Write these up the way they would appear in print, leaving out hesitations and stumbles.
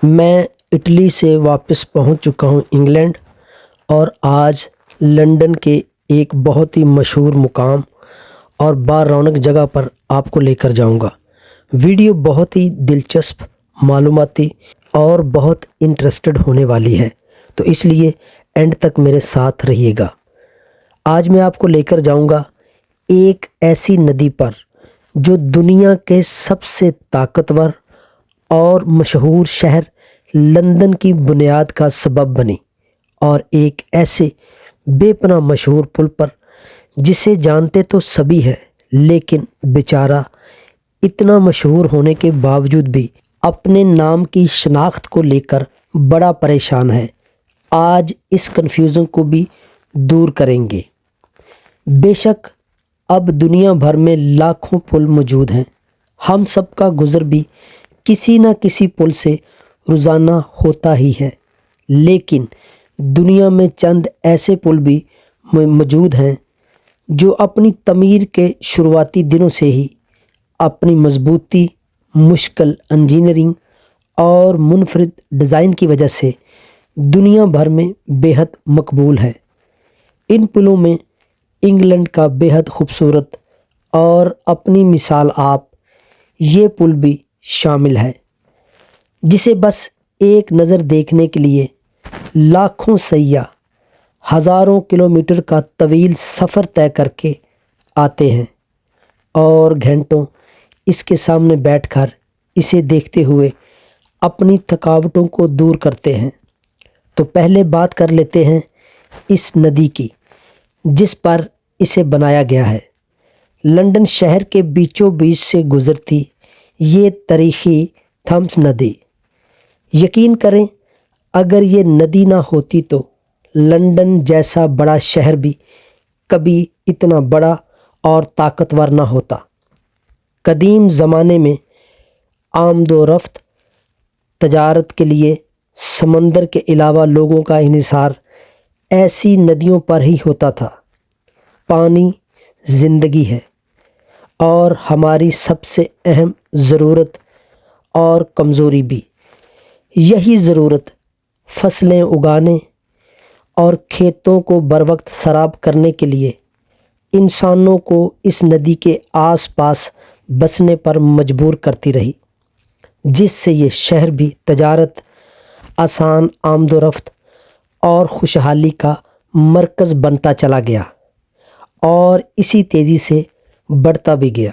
میں اٹلی سے واپس پہنچ چکا ہوں انگلینڈ، اور آج لندن کے ایک بہت ہی مشہور مقام اور با رونق جگہ پر آپ کو لے کر جاؤں گا۔ ویڈیو بہت ہی دلچسپ، معلوماتی اور بہت انٹرسٹڈ ہونے والی ہے، تو اس لیے اینڈ تک میرے ساتھ رہیے گا۔ آج میں آپ کو لے کر جاؤں گا ایک ایسی ندی پر جو دنیا کے سب سے طاقتور اور مشہور شہر لندن کی بنیاد کا سبب بنی، اور ایک ایسے بے پناہ مشہور پل پر جسے جانتے تو سبھی ہیں، لیکن بیچارہ اتنا مشہور ہونے کے باوجود بھی اپنے نام کی شناخت کو لے کر بڑا پریشان ہے۔ آج اس کنفیوژن کو بھی دور کریں گے۔ بے شک اب دنیا بھر میں لاکھوں پل موجود ہیں، ہم سب کا گزر بھی کسی نہ کسی پل سے روزانہ ہوتا ہی ہے، لیکن دنیا میں چند ایسے پل بھی موجود ہیں جو اپنی تعمیر کے شروعاتی دنوں سے ہی اپنی مضبوطی، مشکل انجینئرنگ اور منفرد ڈیزائن کی وجہ سے دنیا بھر میں بے حد مقبول ہے۔ ان پلوں میں انگلینڈ کا بے حد خوبصورت اور اپنی مثال آپ یہ پل بھی شامل ہے، جسے بس ایک نظر دیکھنے کے لیے لاکھوں سیاح ہزاروں کلومیٹر کا طویل سفر طے کر کے آتے ہیں اور گھنٹوں اس کے سامنے بیٹھ کر اسے دیکھتے ہوئے اپنی تھکاوٹوں کو دور کرتے ہیں۔ تو پہلے بات کر لیتے ہیں اس ندی کی جس پر اسے بنایا گیا ہے۔ لندن شہر کے بیچوں بیچ سے گزرتی یہ تاریخی تھمز ندی، یقین کریں اگر یہ ندی نہ ہوتی تو لندن جیسا بڑا شہر بھی کبھی اتنا بڑا اور طاقتور نہ ہوتا۔ قدیم زمانے میں آمد و رفت، تجارت کے لیے سمندر کے علاوہ لوگوں کا انحصار ایسی ندیوں پر ہی ہوتا تھا۔ پانی زندگی ہے، اور ہماری سب سے اہم ضرورت اور کمزوری بھی۔ یہی ضرورت فصلیں اگانے اور کھیتوں کو بروقت سراب کرنے کے لیے انسانوں کو اس ندی کے آس پاس بسنے پر مجبور کرتی رہی، جس سے یہ شہر بھی تجارت، آسان آمد و رفت اور خوشحالی کا مرکز بنتا چلا گیا، اور اسی تیزی سے بڑھتا بھی گیا،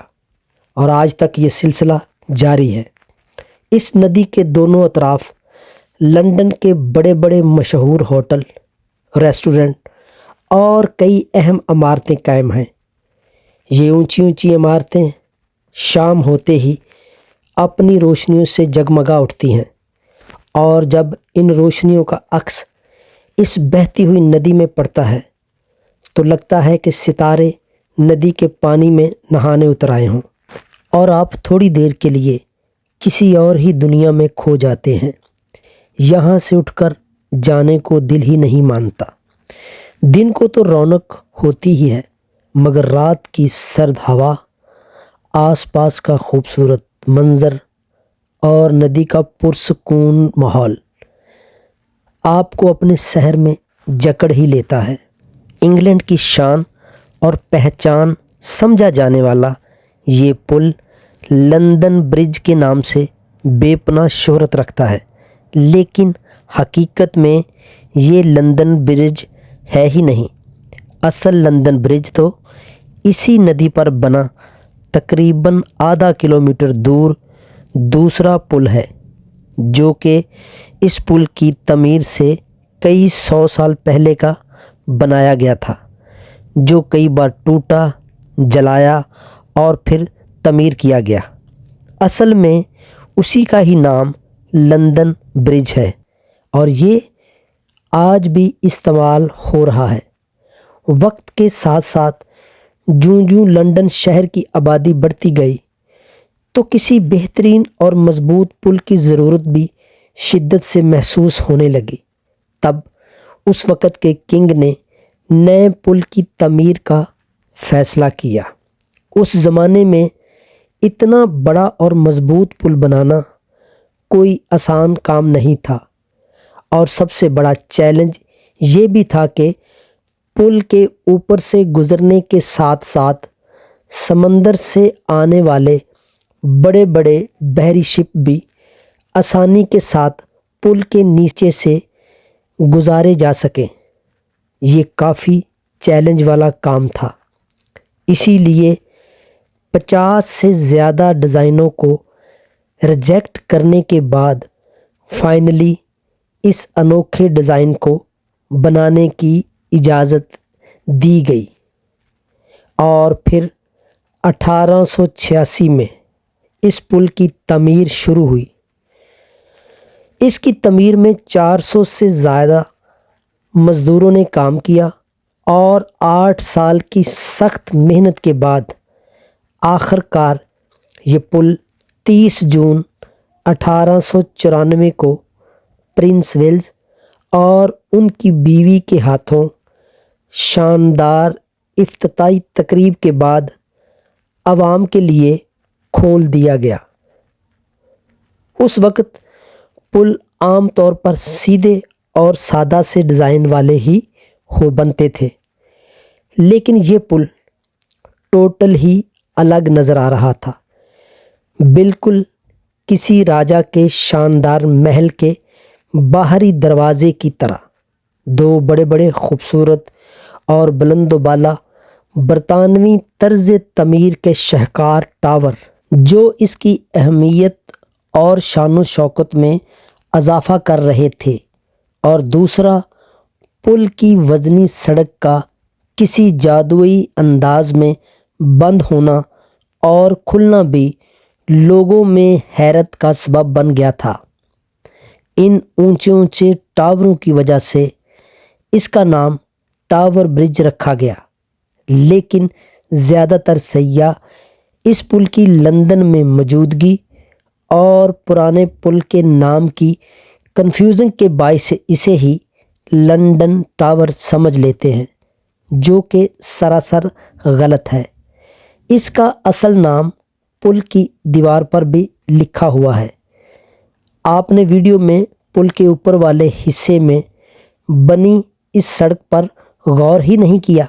اور آج تک یہ سلسلہ جاری ہے۔ اس ندی کے دونوں اطراف لندن کے بڑے بڑے مشہور ہوٹل، ریسٹورنٹ اور کئی اہم عمارتیں قائم ہیں۔ یہ اونچی اونچی عمارتیں شام ہوتے ہی اپنی روشنیوں سے جگمگا اٹھتی ہیں، اور جب ان روشنیوں کا عکس اس بہتی ہوئی ندی میں پڑتا ہے تو لگتا ہے کہ ستارے ندی کے پانی میں نہانے اتر آئے ہوں، اور آپ تھوڑی دیر کے لیے کسی اور ہی دنیا میں کھو جاتے ہیں۔ یہاں سے اٹھ کر جانے کو دل ہی نہیں مانتا۔ دن کو تو رونق ہوتی ہی ہے، مگر رات کی سرد ہوا، آس پاس کا خوبصورت منظر اور ندی کا پرسکون ماحول آپ کو اپنے شہر میں جکڑ ہی لیتا ہے۔ انگلینڈ کی شان اور پہچان سمجھا جانے والا یہ پل لندن برج کے نام سے بے پناہ شہرت رکھتا ہے، لیکن حقیقت میں یہ لندن برج ہے ہی نہیں۔ اصل لندن برج تو اسی ندی پر بنا تقریباً آدھا کلومیٹر دور دوسرا پل ہے، جو کہ اس پل کی تعمیر سے کئی سو سال پہلے کا بنایا گیا تھا، جو کئی بار ٹوٹا، جلایا اور پھر تعمیر کیا گیا۔ اصل میں اسی کا ہی نام لندن برج ہے، اور یہ آج بھی استعمال ہو رہا ہے۔ وقت کے ساتھ ساتھ جوں لندن شہر کی آبادی بڑھتی گئی تو کسی بہترین اور مضبوط پل کی ضرورت بھی شدت سے محسوس ہونے لگی۔ تب اس وقت کے کنگ نے نئے پل کی تعمیر کا فیصلہ کیا۔ اس زمانے میں اتنا بڑا اور مضبوط پل بنانا کوئی آسان کام نہیں تھا، اور سب سے بڑا چیلنج یہ بھی تھا کہ پل کے اوپر سے گزرنے کے ساتھ ساتھ سمندر سے آنے والے بڑے بڑے بحری شپ بھی آسانی کے ساتھ پل کے نیچے سے گزارے جا سکیں۔ یہ کافی چیلنج والا کام تھا، اسی لیے 50 سے زیادہ ڈیزائنوں کو ریجیکٹ کرنے کے بعد فائنلی اس انوکھے ڈیزائن کو بنانے کی اجازت دی گئی، اور پھر 1886 میں اس پل کی تعمیر شروع ہوئی۔ اس کی تعمیر میں 400 سے زیادہ مزدوروں نے کام کیا، اور 8 سال کی سخت محنت کے بعد آخر کار یہ پل 30 جون 1894 کو پرنس ویلز اور ان کی بیوی کے ہاتھوں شاندار افتتاحی تقریب کے بعد عوام کے لیے کھول دیا گیا۔ اس وقت پل عام طور پر سیدھے اور سادہ سے ڈیزائن والے ہی بنتے تھے، لیکن یہ پل ٹوٹل ہی الگ نظر آ رہا تھا، بالکل کسی راجا کے شاندار محل کے باہری دروازے کی طرح۔ 2 بڑے بڑے خوبصورت اور بلند و بالا برطانوی طرز تعمیر کے شاہکار ٹاور جو اس کی اہمیت اور شان و شوکت میں اضافہ کر رہے تھے، اور دوسرا پل کی وزنی سڑک کا کسی جادوئی انداز میں بند ہونا اور کھلنا بھی لوگوں میں حیرت کا سبب بن گیا تھا۔ ان اونچے اونچے ٹاوروں کی وجہ سے اس کا نام ٹاور برج رکھا گیا، لیکن زیادہ تر سیاح اس پل کی لندن میں موجودگی اور پرانے پل کے نام کی کنفیوژن کے باعث اسے ہی لنڈن ٹاور سمجھ لیتے ہیں، جو کہ سراسر غلط ہے۔ اس کا اصل نام پل کی دیوار پر بھی لکھا ہوا ہے۔ آپ نے ویڈیو میں پل کے اوپر والے حصے میں بنی اس سڑک پر غور ہی نہیں کیا۔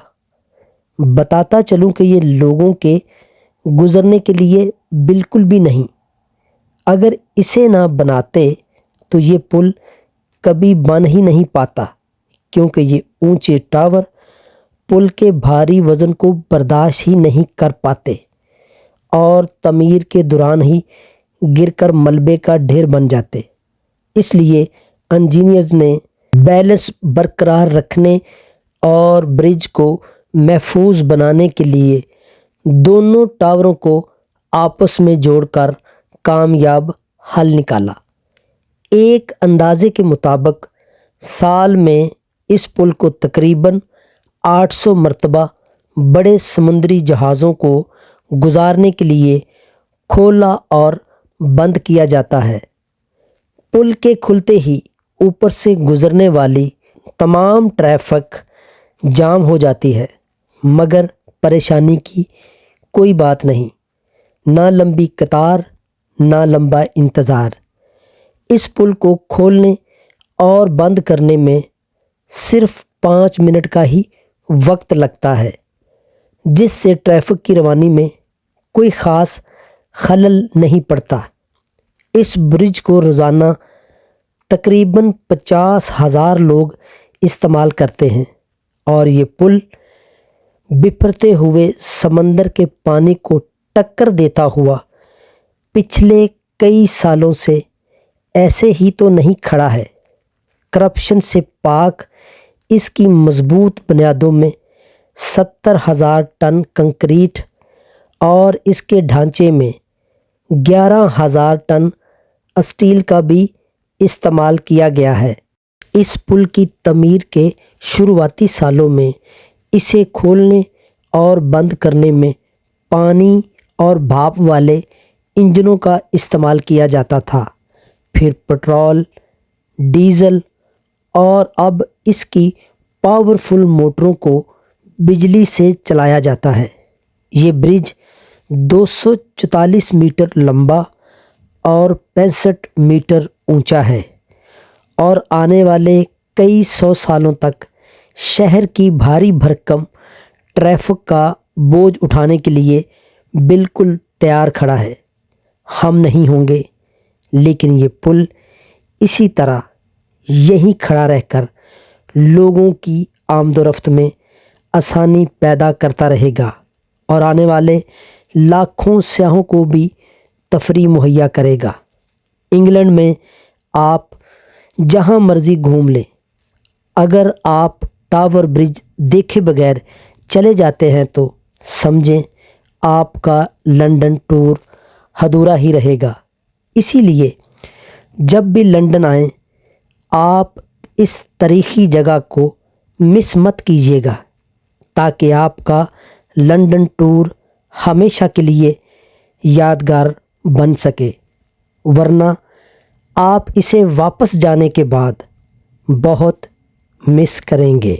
بتاتا چلوں کہ یہ لوگوں کے گزرنے کے لیے بالکل بھی نہیں۔ اگر اسے نہ بناتے تو یہ پل کبھی بن ہی نہیں پاتا، کیونکہ یہ اونچے ٹاور پل کے بھاری وزن کو برداشت ہی نہیں کر پاتے اور تعمیر کے دوران ہی گر کر ملبے کا ڈھیر بن جاتے۔ اس لیے انجینئرز نے بیلنس برقرار رکھنے اور برج کو محفوظ بنانے کے لیے دونوں ٹاوروں کو آپس میں جوڑ کر کامیاب حل نکالا۔ ایک اندازے کے مطابق سال میں اس پل کو تقریباً 800 مرتبہ بڑے سمندری جہازوں کو گزارنے کے لیے کھولا اور بند کیا جاتا ہے۔ پل کے کھلتے ہی اوپر سے گزرنے والی تمام ٹریفک جام ہو جاتی ہے، مگر پریشانی کی کوئی بات نہیں، نہ لمبی قطار، نہ لمبا انتظار۔ اس پل کو کھولنے اور بند کرنے میں صرف 5 منٹ کا ہی وقت لگتا ہے، جس سے ٹریفک کی روانی میں کوئی خاص خلل نہیں پڑتا۔ اس برج کو روزانہ تقریباً 50,000 لوگ استعمال کرتے ہیں، اور یہ پل بپھرتے ہوئے سمندر کے پانی کو ٹکر دیتا ہوا پچھلے کئی سالوں سے ایسے ہی تو نہیں کھڑا ہے۔ کرپشن سے پاک اس کی مضبوط بنیادوں میں 70,000 ٹن کنکریٹ اور اس کے ڈھانچے میں 11,000 ٹن اسٹیل کا بھی استعمال کیا گیا ہے۔ اس پل کی تعمیر کے شروعاتی سالوں میں اسے کھولنے اور بند کرنے میں پانی اور بھاپ والے انجنوں کا استعمال کیا جاتا تھا، پھر پٹرول، ڈیزل، اور اب اس کی پاورفل موٹروں کو بجلی سے چلایا جاتا ہے۔ یہ برج 244 میٹر لمبا اور 65 میٹر اونچا ہے اور آنے والے کئی 100 سالوں تک شہر کی بھاری بھرکم ٹریفک کا بوجھ اٹھانے کے لیے بالکل تیار کھڑا ہے۔ ہم نہیں ہوں گے، لیکن یہ پل اسی طرح یہیں کھڑا رہ کر لوگوں کی آمد و رفت میں آسانی پیدا کرتا رہے گا اور آنے والے لاکھوں سیاحوں کو بھی تفریح مہیا کرے گا۔ انگلینڈ میں آپ جہاں مرضی گھوم لیں، اگر آپ ٹاور برج دیکھے بغیر چلے جاتے ہیں تو سمجھیں آپ کا لنڈن ٹور ادھورا ہی رہے گا۔ اسی لیے جب بھی لنڈن آئیں آپ اس تاریخی جگہ کو مس مت کیجیے گا، تاکہ آپ کا لنڈن ٹور ہمیشہ کے لیے یادگار بن سکے، ورنہ آپ اسے واپس جانے کے بعد بہت مس کریں گے۔